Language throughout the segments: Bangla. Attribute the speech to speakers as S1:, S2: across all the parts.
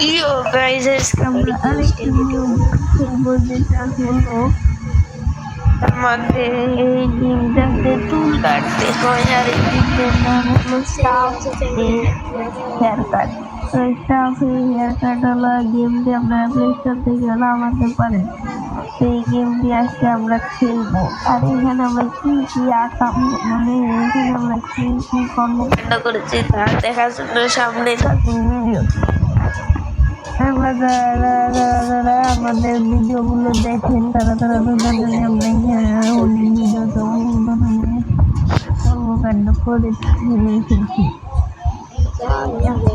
S1: ইয়ো গাইস, আজকে আমরা আরেকটি নিউ খেলবো, যেটা হলো আমাদের এই গেমটাতে চুল কাটতে হয়। আর এই গেমটার নাম হলো স্টাফ হেয়ার কাট। তো স্টাফ হেয়ার কাট হলো গেমটি আপনারা প্লে স্টোর থেকে নামাতে পারেন। তো এই গেমটি আজকে আমরা খেলবো। আর এখানে আমরা কি কি আঁকা, মানে এখানে আমরা কি কি কর্মকাণ্ড করেছি তা দেখার জন্য সামনে থাকুন ভিডিও। আমরা যারা আমাদের ভিডিও গুলো দেখেন তারা জানে আমরা অনেক ভিডিওতে অনেক ধরনের কর্মকাণ্ড করেছি।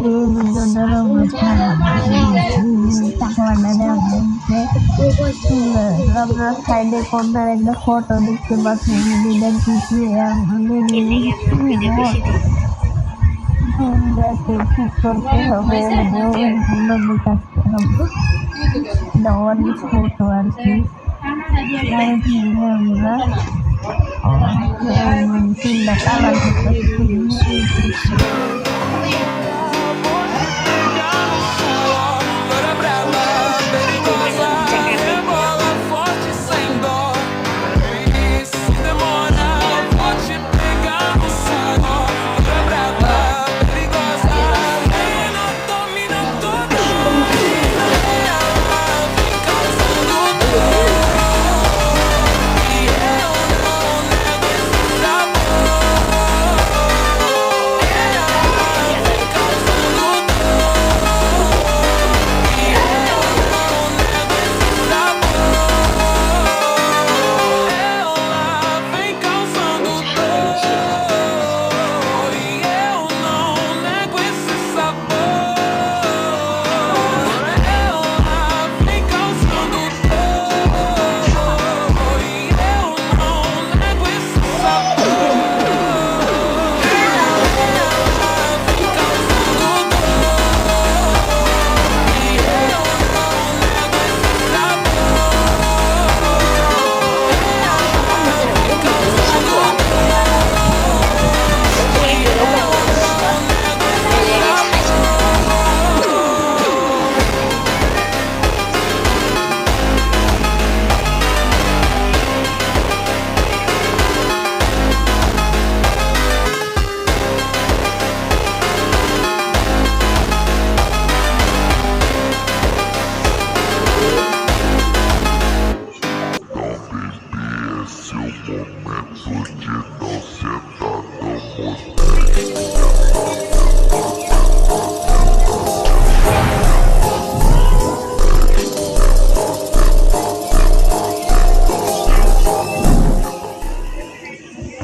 S1: এই ভিডিওটার আমরা সাইডে কর্নার একটা ফটো দেখতে পাচ্ছি, যেটা কিছু আমাদের ঠিক করতে হবে, দেওয়ার ফটো আর কি। আমরা তিনটা কালার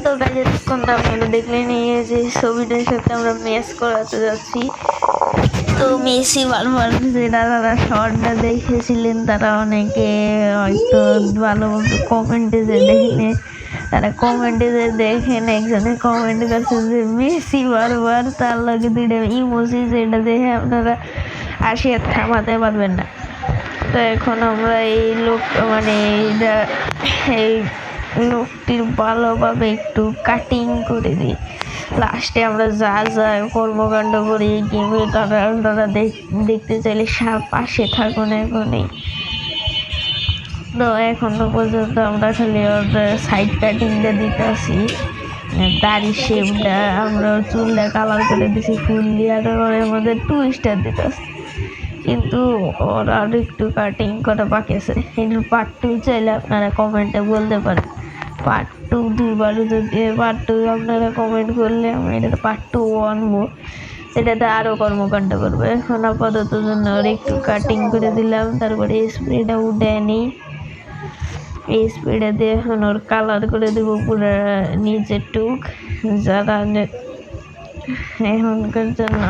S1: তো গাইজ, এতক্ষণ আপনারা দেখলেন এই যে ছবিটার সাথে আমরা ম্যাচ করাতে যাচ্ছি। তো মেসি বারবার যারা শর্টটা দেখেছিলেন তারা অনেকে হয়তো ভালোভাবে কমেন্টে যে দেখেন, তারা কমেন্টে যে দেখেন একজনে কমেন্ট করছে যে মেসি বারবার তার লগে দুইটা ইমোজি, যেটা দেখে আপনারা আসিয়া থামাতে পারবেন না। তো এখন আমরা এই লোক, মানে এই লোকটির ভালোভাবে একটু কাটিং করে দিই। লাস্টে আমরা যা যা কর্মকাণ্ড করি এই গেমে, তারা দেখতে চাইলে পাশে থাকুন এখনই। তো এখনো পর্যন্ত আমরা খালি সাইড কাটিংটা দিতেছি, দাড়ি শেপটা আমরা চুলটা কালার করে দিছি ফুললি, আর ওর মধ্যে টুইস্টার দিতেছি। কিন্তু ওর আর একটু কাটিং করা বাকি আছে। এগুলো পার্ট 2 চাইলে আপনারা কমেন্টে বলতে পারেন। পার্ট 2 দুইবারও যদি পার্ট 2 আপনারা কমেন্ট করলে আমি এটা পার্ট 2 আনবো, এটাতে আরও কর্মকাণ্ড করবো। এখন আপাতত জন্য ওর একটু কাটিং করে দিলাম, তারপরে স্প্রেটা উঠে নিই। এই স্প্রেটা দিয়ে এখন ওর কালার করে দেবো পুরো নিচের টুক। যারা এখনকার জন্য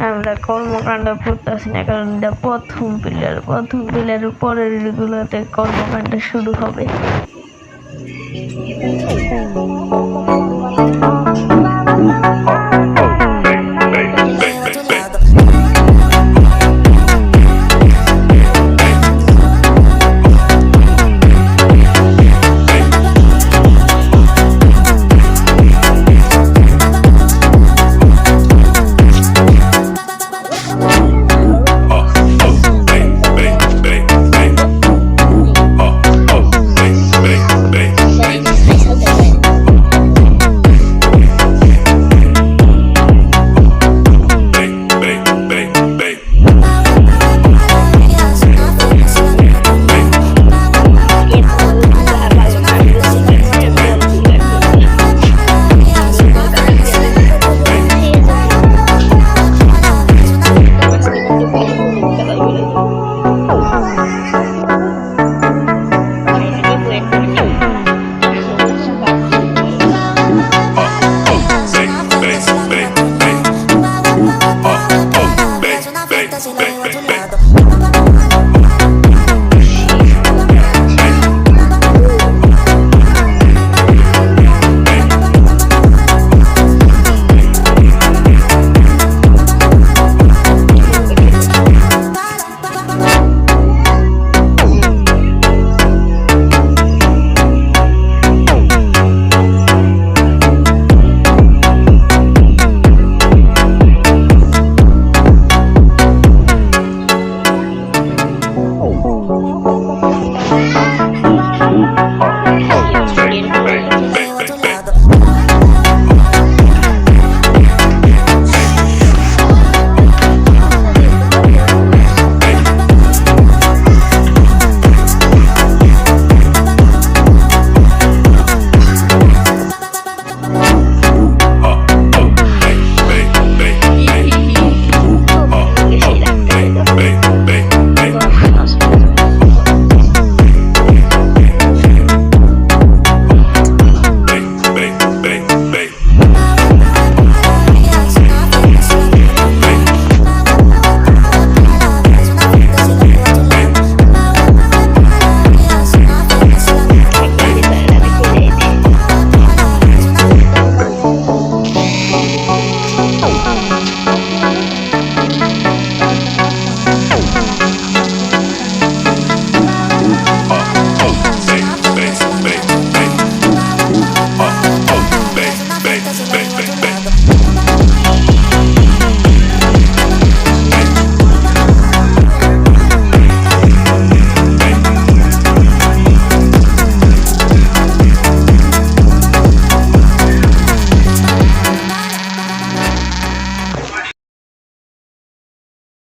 S1: আমরা কর্মকাণ্ড করতেছি না, কারণ এটা প্রথম পিলারের পরের গুলোতে কর্মকাণ্ড শুরু হবে।
S2: si la veo a tu lado.